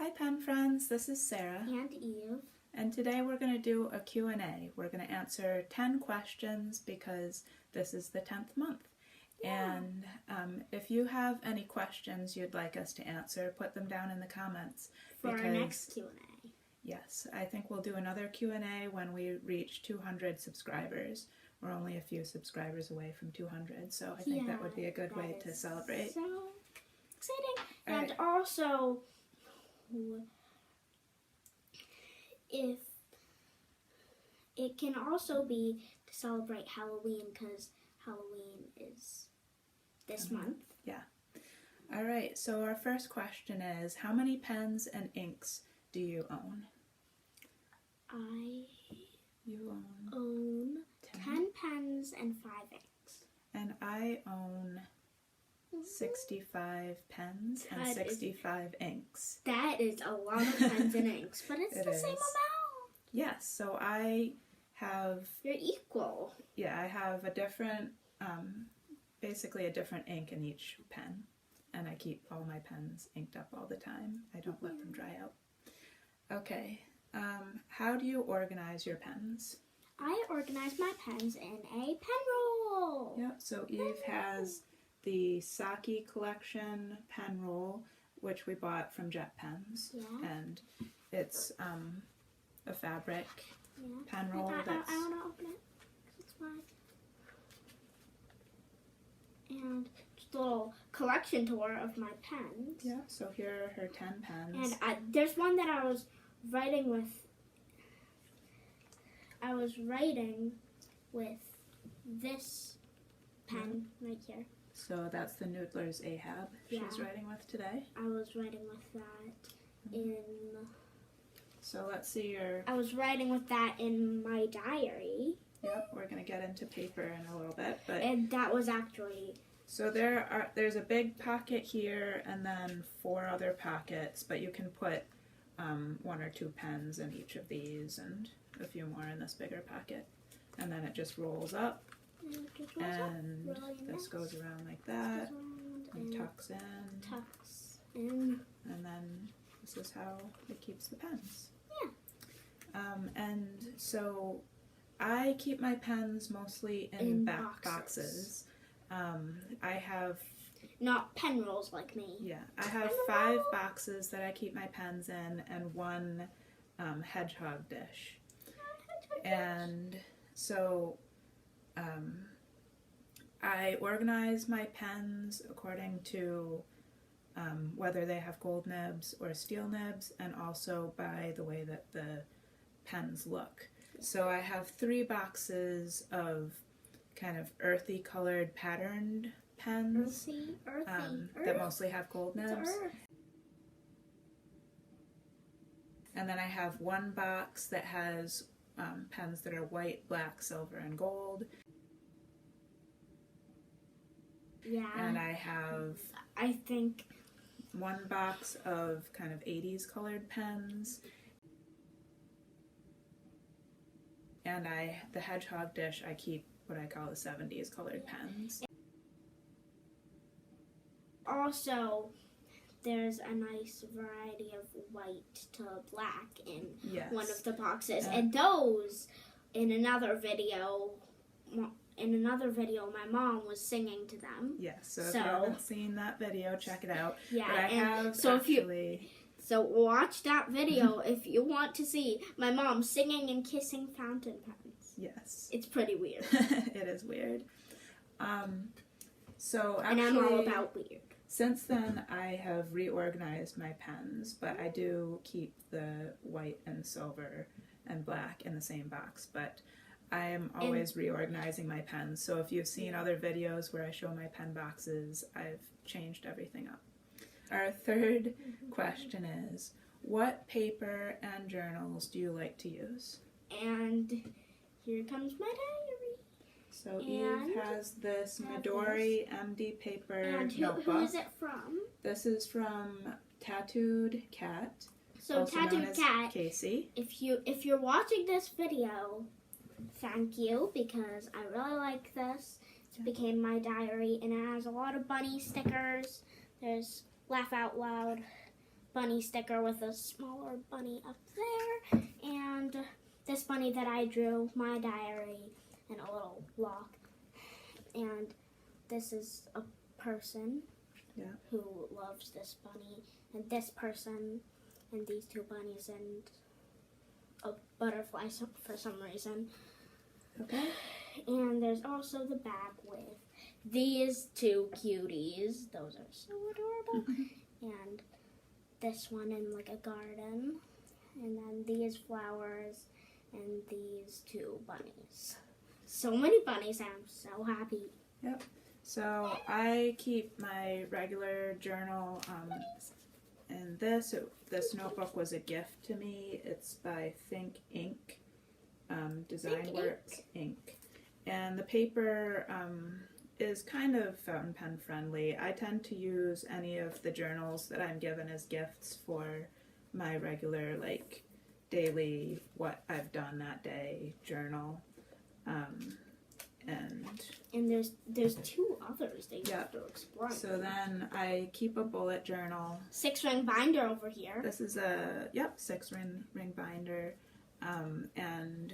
Hi pen friends, this is Sarah. And Eve. And today we're going to do a Q&A. We're going to answer 10 questions because this is the 10th month. Yeah. And if you have any questions you'd like us to answer, put them down in the comments. For our next Q&A. Yes, I think we'll do another Q&A when we reach 200 subscribers. We're only a few subscribers away from 200, so I think that would be a good way to celebrate. So exciting. All and right. Also, if it can also be to celebrate Halloween, because Halloween is this month. Yeah. All right, so our first question is, how many pens and inks do you own? You own 10 pens and 5 inks. And I own 65 pens and 65 inks. That is a lot of pens and inks, but it's the same amount. Yes, so I have... You're equal. Yeah, I have a different, basically a different ink in each pen. And I keep all my pens inked up all the time. I don't let them dry out. Okay, how do you organize your pens? I organize my pens in a pen roll. Yep, so Eve has the Saki collection pen roll, which we bought from Jet Pens. Yeah. And it's a fabric pen roll. I want to open it. It's mine. And just a little collection tour of my pens. Yeah, so here are her 10 pens. And there's one that I was writing with. I was writing with this pen right here. So that's the Noodler's Ahab she's writing with today. I was writing with that in... So let's see your... I was writing with that in my diary. Yep, we're going to get into paper in a little bit. But and that was actually... So there's a big pocket here and then 4 other pockets, but you can put 1 or 2 pens in each of these and a few more in this bigger pocket. And then it just rolls up. And this goes around like that, and tucks in, and then this is how it keeps the pens. Yeah. And so I keep my pens mostly in back boxes. I have... Not pen rolls like me. Yeah, I have 5 boxes that I keep my pens in and 1 hedgehog dish. And so... I organize my pens according to whether they have gold nibs or steel nibs, and also by the way that the pens look. So I have 3 boxes of kind of earthy colored patterned pens that mostly have gold nibs. And then I have 1 box that has pens that are white, black, silver, and gold. Yeah. And I have, I think, 1 box of kind of 80s colored pens. And the hedgehog dish, I keep what I call the 70s colored pens. Also, there's a nice variety of white to black in one of the boxes. And those, in another video, my mom was singing to them. Yes, so if you haven't seen that video, check it out. Yeah, but I have So watch that video if you want to see my mom singing and kissing fountain pens. Yes. It's pretty weird. It is weird. So actually, and I'm all about weird. Since then, I have reorganized my pens, but I do keep the white and silver and black in the same box, but I am always reorganizing my pens. So if you've seen other videos where I show my pen boxes, I've changed everything up. Our third question is, what paper and journals do you like to use? And here comes my diary. So Eve has this Midori MD paper notebook. Who is it from? This is from Tattooed Cat. So also Tattooed known as Cat, Casey. If you're watching this video, thank you, because I really like this. It became my diary, and it has a lot of bunny stickers. There's laugh out loud, bunny sticker with a smaller bunny up there, and this bunny that I drew, my diary, and a little lock. And this is a person who loves this bunny, and this person, and these two bunnies, and a butterfly for some reason. Okay. And there's also the bag with these two cuties. Those are so adorable. And this one in like a garden. And then these flowers and these two bunnies. So many bunnies. I'm so happy. Yep. So I keep my regular journal, and this notebook was a gift to me. It's by Think Ink, Design Works Inc. And the paper is kind of fountain pen friendly. I tend to use any of the journals that I'm given as gifts for my regular, like, daily what I've done that day journal. And there's two others that you have to explore. So then I keep a bullet journal. 6-ring binder over here. This is a 6-ring binder, and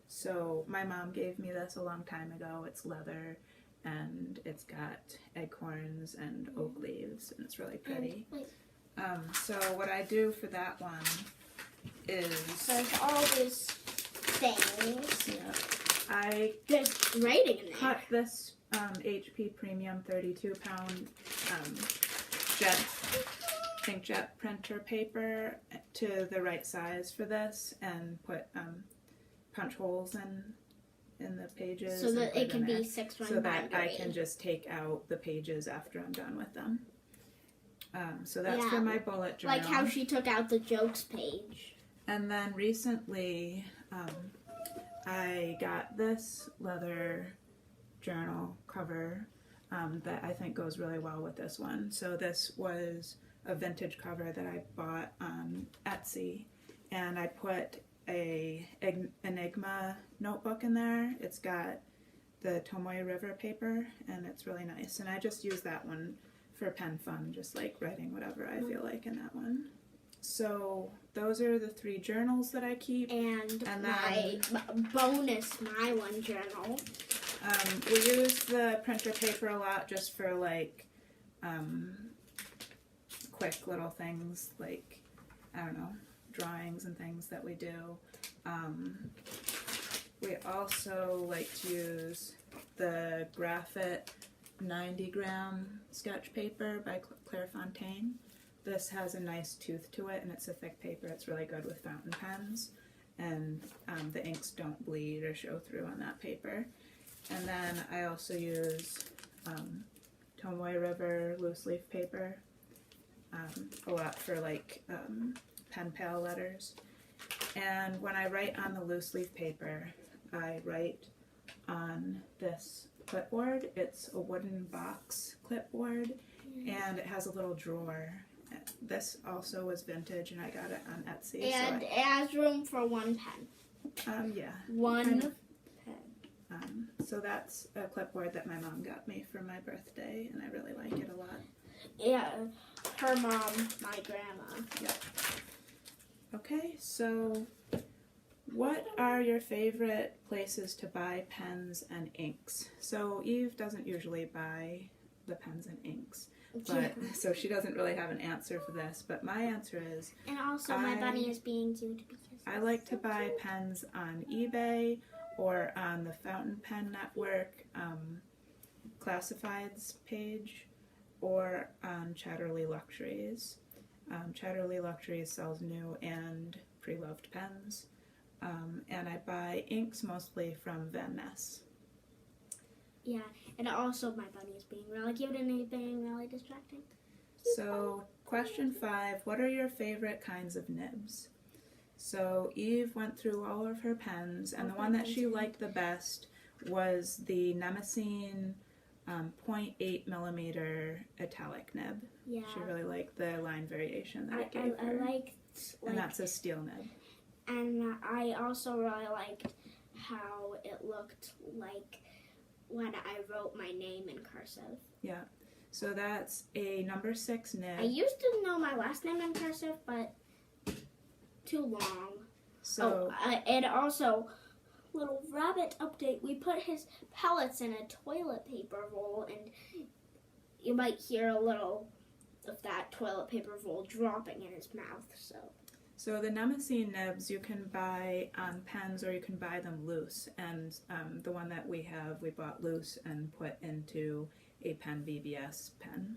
so my mom gave me this a long time ago. It's leather, and it's got acorns and oak leaves, and it's really pretty. So what I do for that one is there's all these things. Yeah. There's writing in there. Cut this HP Premium 32-pound inkjet printer paper to the right size for this, and put punch holes in the pages so that it can be 6-ring so that bindery. I can just take out the pages after I'm done with them. So that's for my bullet journal. Like how she took out the jokes page. And then recently, I got this leather journal cover that I think goes really well with this one. So this was a vintage cover that I bought on Etsy, and I put a Enigma notebook in there. It's got the Tomoe River paper, and it's really nice. And I just use that one for pen fun, just like writing whatever I feel like in that one. So those are the 3 journals that I keep. And then, my bonus, my one journal. We use the printer paper a lot just for like quick little things, like, I don't know, drawings and things that we do. We also like to use the Graphit 90-gram sketch paper by Clairefontaine. This has a nice tooth to it, and it's a thick paper. It's really good with fountain pens, and the inks don't bleed or show through on that paper. And then I also use Tomoe River loose leaf paper a lot for like pen pal letters. And when I write on the loose leaf paper, I write on this clipboard. It's a wooden box clipboard, and it has a little drawer. This also was vintage, and I got it on Etsy. And it has room for one pen. Yeah. One pen. So that's a clipboard that my mom got me for my birthday, and I really like it a lot. Yeah, her mom, my grandma. Yep. Okay, so what are your favorite places to buy pens and inks? So Eve doesn't usually buy the pens and inks, but so she doesn't really have an answer for this, but my answer is... And also my bunny is being cute because... I like to buy pens on eBay or on the Fountain Pen Network classifieds page, or on Chatterley Luxuries. Chatterley Luxuries sells new and pre-loved pens, and I buy inks mostly from Van Ness. Yeah, and also my bunny is being really cute and being really distracting. So, question 5, what are your favorite kinds of nibs? So Eve went through all of her pens, and the one that she liked the best was the Nemesine 0.8 millimeter italic nib. Yeah. She really liked the line variation that it gave her. I liked, and that's a steel nib. And I also really liked how it looked like when I wrote my name in cursive. Yeah. So that's a number 6 nib. I used to know my last name in cursive, but too long. So and also, little rabbit update. We put his pellets in a toilet paper roll, and you might hear a little of that toilet paper roll dropping in his mouth. So the Nemesis nibs you can buy on pens, or you can buy them loose. And the one that we have, we bought loose and put into a pen VBS pen.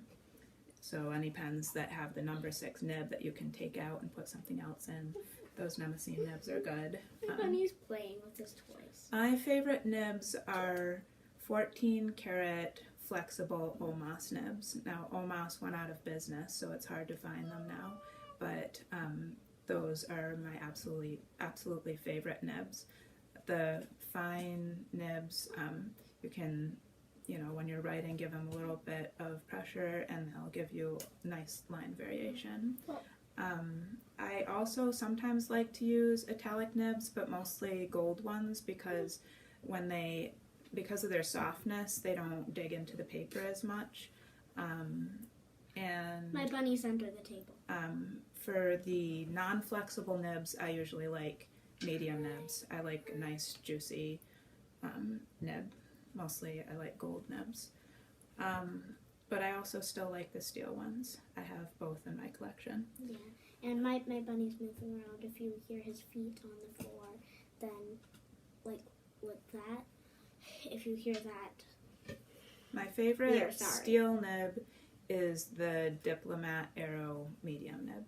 So any pens that have the number 6 nib that you can take out and put something else in, those Nemesis nibs are good. Bunny's playing with his toys. My favorite nibs are 14 karat flexible OMAS nibs. Now OMAS went out of business, so it's hard to find them now, but those are my absolutely favorite nibs. The fine nibs, you can, when you're writing, give them a little bit of pressure and they'll give you nice line variation. I also sometimes like to use italic nibs, but mostly gold ones, because because of their softness, they don't dig into the paper as much. And my bunny's under the table. For the non-flexible nibs, I usually like medium nibs. I like a nice juicy nib. Mostly I like gold nibs. But I also still like the steel ones. I have both in my collection. Yeah, and my bunny's moving around. If you hear his feet on the floor, then like that, if you hear that. My favorite steel nib is the Diplomat Aero medium nib.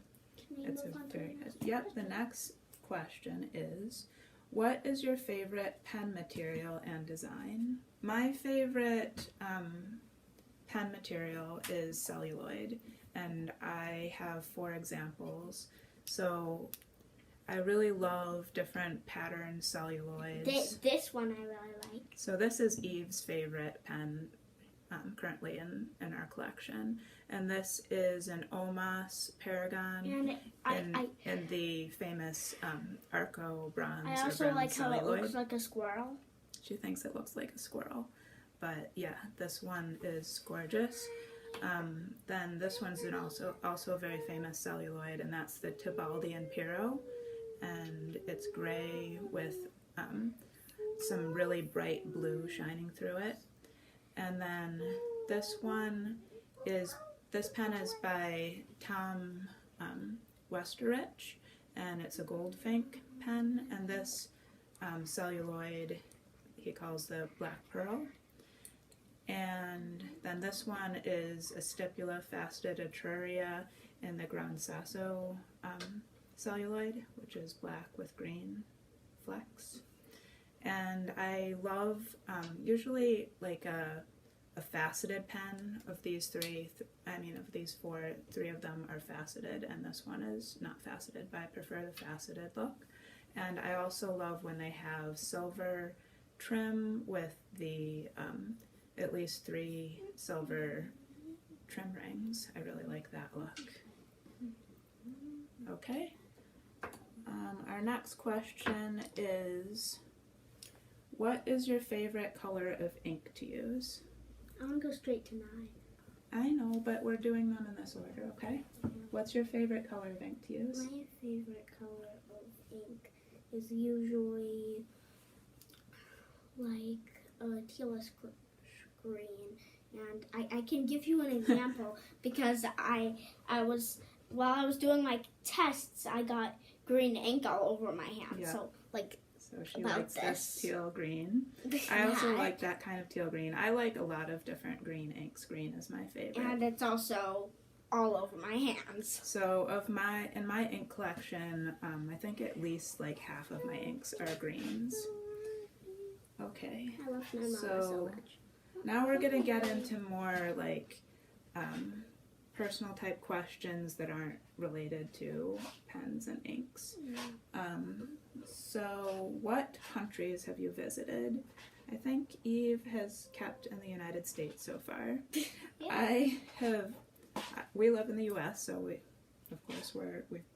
It's a very good. Yep, the next question is, what is your favorite pen material and design? My favorite pen material is celluloid, and I have 4 examples. So I really love different pattern celluloids. This one I really like. So this is Eve's favorite pen currently in our collection, and this is an OMAS Paragon in the famous Arco bronze. I also like how celluloid. it looks like a squirrel. She thinks it looks like a squirrel, but yeah, this one is gorgeous. Then this one's also a very famous celluloid, and that's the Tibaldi and Piro, and it's gray with some really bright blue shining through it. And then this pen is by Tom Westerich, and it's a Goldfink pen, and this celluloid he calls the Black Pearl. And then this one is a Stipula Faceted Etruria in the Gran Sasso celluloid, which is black with green flecks. And I love usually like a faceted pen of these 3. Of these 4, 3 of them are faceted, and this one is not faceted, but I prefer the faceted look. And I also love when they have silver trim with the at least 3 silver trim rings. I really like that look. Okay. Our next question is, what is your favorite color of ink to use? I want to go straight to 9. I know, but we're doing them in this order, okay? Yeah. What's your favorite color of ink to use? My favorite color of ink is usually like a tealish green, and I can give you an example because while I was doing my tests, I got green ink all over my hand. Yeah. So she likes this teal green. I also like that kind of teal green. I like a lot of different green inks. Green is my favorite. And it's also all over my hands. So in my ink collection, I think at least like half of my inks are greens. Okay. I love my mama so much. Now we're gonna get into more like personal type questions that aren't related to pens and inks. So what countries have you visited? I think Eve has kept in the United States so far. Yeah. We live in the US, so we've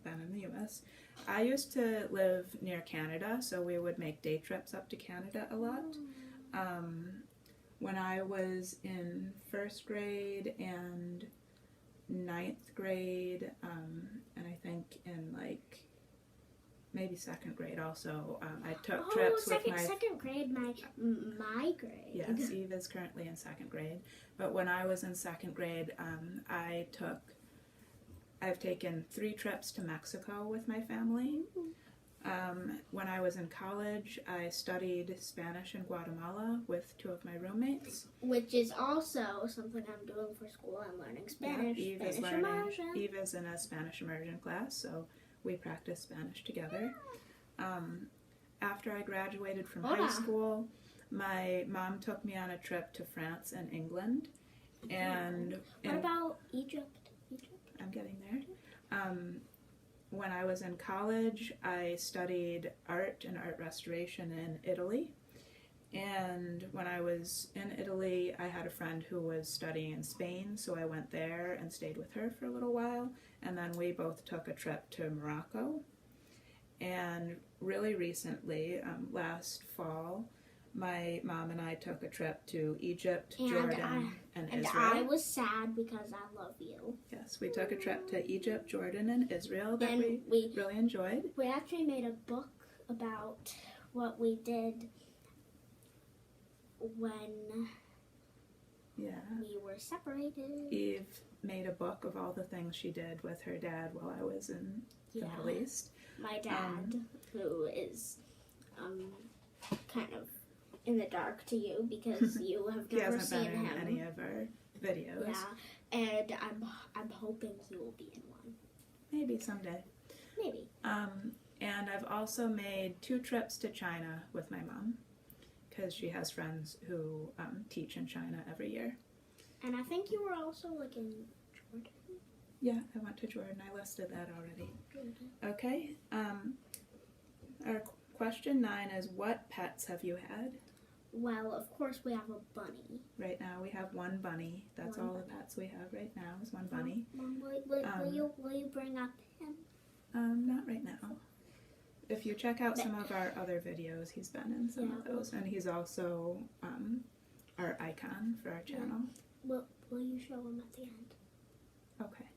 been in the US. I used to live near Canada, so we would make day trips up to Canada a lot. when I was in first grade and ninth grade, and I think in like maybe second grade also, I took trips with my... second grade, my grade. Yes, Eve is currently in second grade. But when I was in second grade, I've taken 3 trips to Mexico with my family. When I was in college, I studied Spanish in Guatemala with 2 of my roommates. Which is also something I'm doing for school. I'm learning Spanish. Yeah, Eve is in a Spanish immersion class, so we practice Spanish together. After I graduated from high school, my mom took me on a trip to France and England. And what about Egypt? I'm getting there. When I was in college, I studied art and art restoration in Italy. And when I was in Italy, I had a friend who was studying in Spain, so I went there and stayed with her for a little while. And then we both took a trip to Morocco. And really recently, last fall, my mom and I took a trip to Egypt, Jordan, and Israel. And I was sad because I love you. Yes, we took a trip to Egypt, Jordan, and Israel that we really enjoyed. We actually made a book about what we did when we were separated. Eve made a book of all the things she did with her dad while I was in the Middle East. My dad, who is kind of in the dark to you because you have never seen him. He hasn't been in any of our videos. Yeah, and I'm hoping he will be in one. Maybe someday. Maybe. And I've also made 2 trips to China with my mom because she has friends who teach in China every year. And I think you were also like in Jordan. Yeah, I went to Jordan. I listed that already. Okay. Our question 9 is, what pets have you had? Well, of course we have a bunny. Right now we have 1 bunny. That's all the pets we have right now is 1 bunny. Mom, will you bring up him? Not right now. If you check out some of our other videos, he's been in some of those. And he's also our icon for our channel. Will you show him at the end? Okay.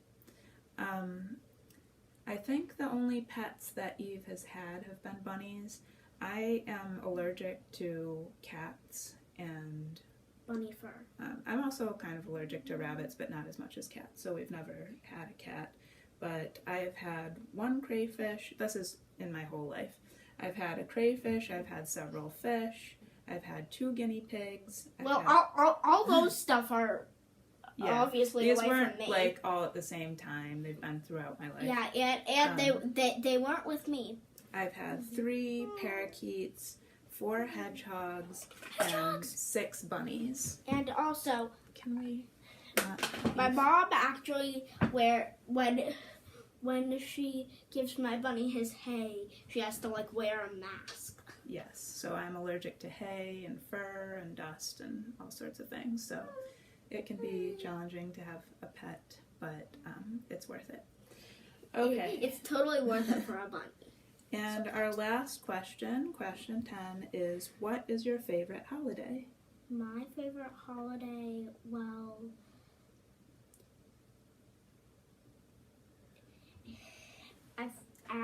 I think the only pets that Eve has had have been bunnies. I am allergic to cats and bunny fur. I'm also kind of allergic to rabbits, but not as much as cats, so we've never had a cat. But I have had 1 crayfish. This is in my whole life. I've had a crayfish, I've had several fish, I've had 2 guinea pigs. All those stuff are obviously these away weren't from me. Like all at the same time. They've been throughout my life. Yeah, and they weren't with me. I've had 3 parakeets, 4 hedgehogs, and 6 bunnies. And also, can we? My mom actually, when she gives my bunny his hay, she has to like wear a mask. Yes, so I'm allergic to hay and fur and dust and all sorts of things. So it can be challenging to have a pet, but it's worth it. Okay. It's totally worth it for a bunny. And our last question, question 10, is what is your favorite holiday? My favorite holiday, well, I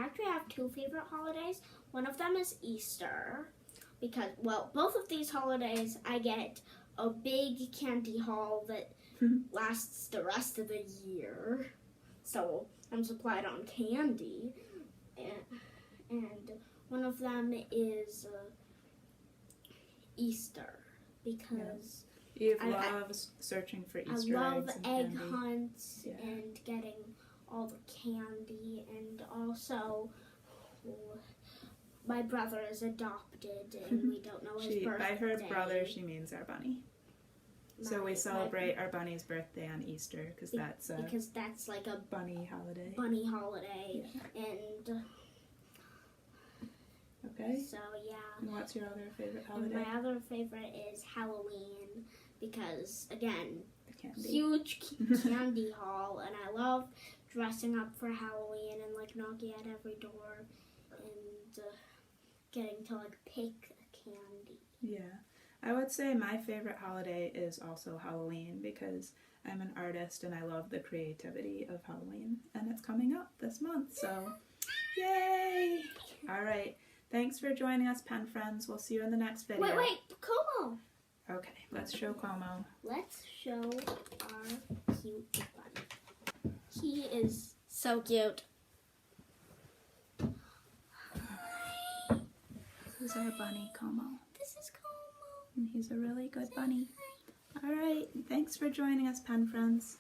actually have 2 favorite holidays. One of them is Easter because, well, both of these holidays I get a big candy haul that lasts the rest of the year. So I'm supplied on candy. And one of them is Easter because Eve loves searching for Easter eggs. I love and egg candy. hunts and getting all the candy, and also my brother is adopted and we don't know his birthday. By her brother, she means our bunny. So we celebrate our bunny's birthday on Easter because that's like a bunny holiday. Bunny holiday, and okay. So yeah. And what's your other favorite holiday? And my other favorite is Halloween because again, candy. Huge candy haul, and I love dressing up for Halloween and like knocking at every door and getting to like pick a candy. Yeah. I would say my favorite holiday is also Halloween because I'm an artist and I love the creativity of Halloween. And it's coming up this month, so yay! All right. Thanks for joining us, pen friends. We'll see you in the next video. Wait, Como. Okay, let's show Como. Let's show our cute bunny. He is so cute. Who's our bunny, Como? This is Como. And he's a really good bunny. All right, thanks for joining us, pen friends.